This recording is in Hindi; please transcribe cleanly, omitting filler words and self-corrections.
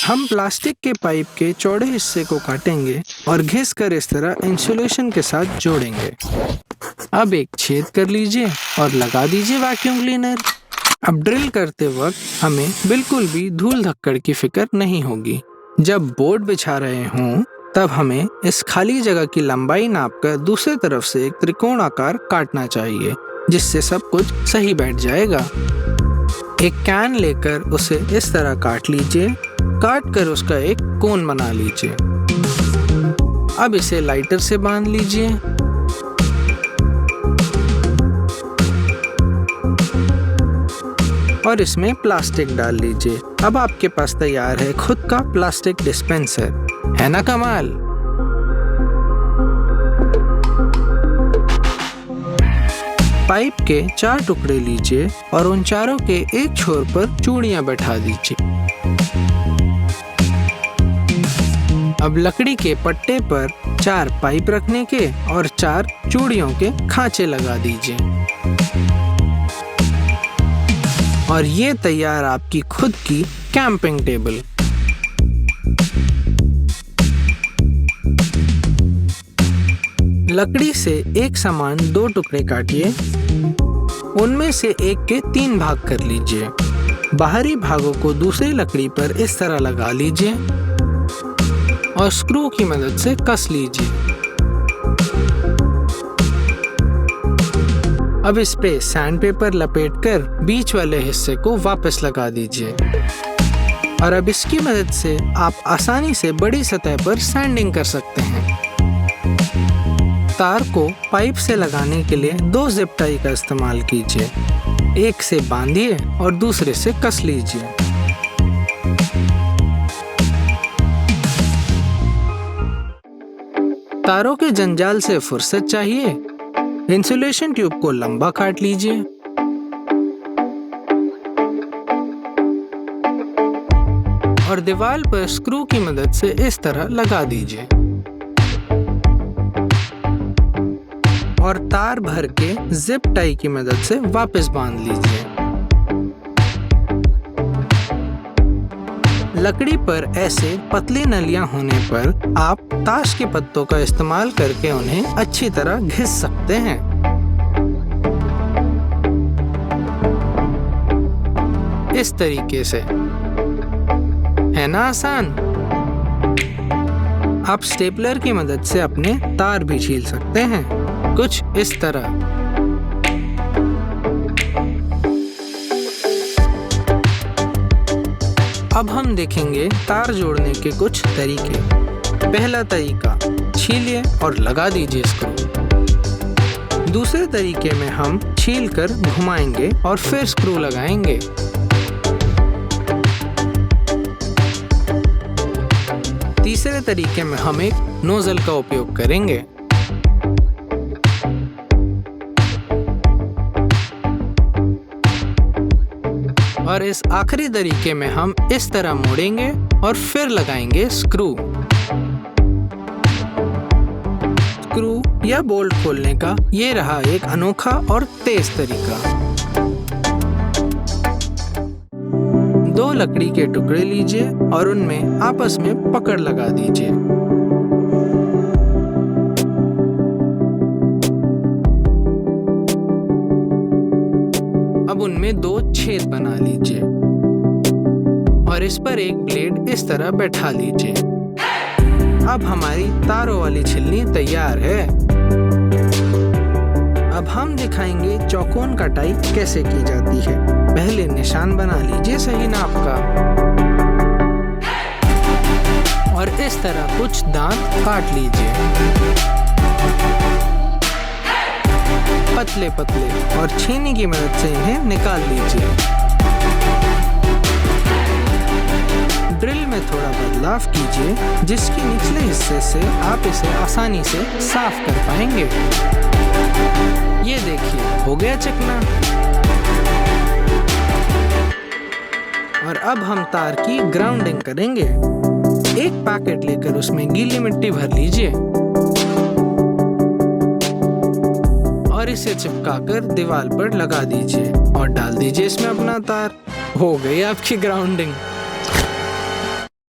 हम प्लास्टिक के पाइप के चौड़े हिस्से को काटेंगे और घिस कर इस तरह इंसुलेशन के साथ जोड़ेंगे। अब एक छेद कर लीजिए और लगा दीजिए वैक्यूम क्लीनर। अब ड्रिल करते वक्त हमें बिल्कुल भी धूल धक्कड़ की फिक्र नहीं होगी। जब बोर्ड बिछा रहे हों तब हमें इस खाली जगह की लंबाई नापकर दूसरी तरफ से एक त्रिकोण आकार काटना चाहिए, जिससे सब कुछ सही बैठ जाएगा। एक कैन लेकर उसे इस तरह काट लीजिए। काट कर उसका एक कोन बना लीजिए। अब इसे लाइटर से बांध लीजिए। और इसमें प्लास्टिक डाल लीजिए। अब आपके पास तैयार है खुद का प्लास्टिक डिस्पेंसर। है ना कमाल? पाइप के 4 टुकड़े लीजिए और उन चारों के एक छोर पर चूड़ियां बैठा दीजिए। अब लकड़ी के पट्टे पर 4 पाइप रखने के और 4 चूड़ियों के खांचे लगा दीजिए। और ये तैयार आपकी खुद की कैंपिंग टेबल। लकड़ी से एक समान 2 टुकड़े काटिए। उनमें से एक के 3 भाग कर लीजिए। बाहरी भागों को दूसरी लकड़ी पर इस तरह लगा लीजिए और स्क्रू की मदद से कस लीजिए। अब इस पे सैंड पेपर लपेटकर बीच वाले हिस्से को वापस लगा दीजिए। और अब इसकी मदद से आप आसानी से बड़ी सतह पर सैंडिंग कर सकते हैं। तार को पाइप से लगाने के लिए 2 जिप टाई का इस्तेमाल कीजिए। एक से बांधिए और दूसरे से कस लीजिए। तारों के जंजाल से फुर्सत चाहिए? इंसुलेशन ट्यूब को लंबा काट लीजिए। और दीवार पर स्क्रू की मदद से इस तरह लगा दीजिए। और तार भर के जिप टाई की मदद से वापस बांध लीजिए। लकड़ी पर ऐसे पतली नलियां होने पर आप ताश के पत्तों का इस्तेमाल करके उन्हें अच्छी तरह घिस सकते हैं। इस तरीके से। है ना आसान? आप स्टेपलर की मदद से अपने तार भी छील सकते हैं, कुछ इस तरह। अब हम देखेंगे तार जोड़ने के कुछ तरीके। पहला तरीका, छीलिए और लगा दीजिए स्क्रू। दूसरे तरीके में हम छील कर घुमाएंगे और फिर स्क्रू लगाएंगे। तीसरे तरीके में हम एक नोजल का उपयोग करेंगे। और इस आखिरी तरीके में हम इस तरह मोड़ेंगे और फिर लगाएंगे स्क्रू। स्क्रू या बोल्ट खोलने का ये रहा एक अनोखा और तेज तरीका। 2 लकड़ी के टुकड़े लीजिए और उनमें आपस में पकड़ लगा दीजिए। अब उनमें 2 छेद बना लीजिए और इस पर एक ब्लेड इस तरह बैठा लीजिए। अब हमारी तारों वाली छिलनी तैयार है। अब हम दिखाएंगे चौकोन कटाई कैसे की जाती है। पहले निशान बना लीजिए सही नाप का और इस तरह कुछ दांत काट लीजिए, पतले पतले, और छेनी की मदद से इन्हें निकाल लीजिए। ड्रिल में थोड़ा बदलाव कीजिए जिसके निचले हिस्से से आप इसे आसानी से साफ कर पाएंगे। ये देखिए, हो गया चिकना। और अब हम तार की ग्राउंडिंग करेंगे। एक पैकेट लेकर उसमें गीली मिट्टी भर लीजिए और इसे चिपकाकर दीवार पर लगा दीजिए और डाल दीजिए इसमें अपना तार। हो गई आपकी ग्राउंडिंग।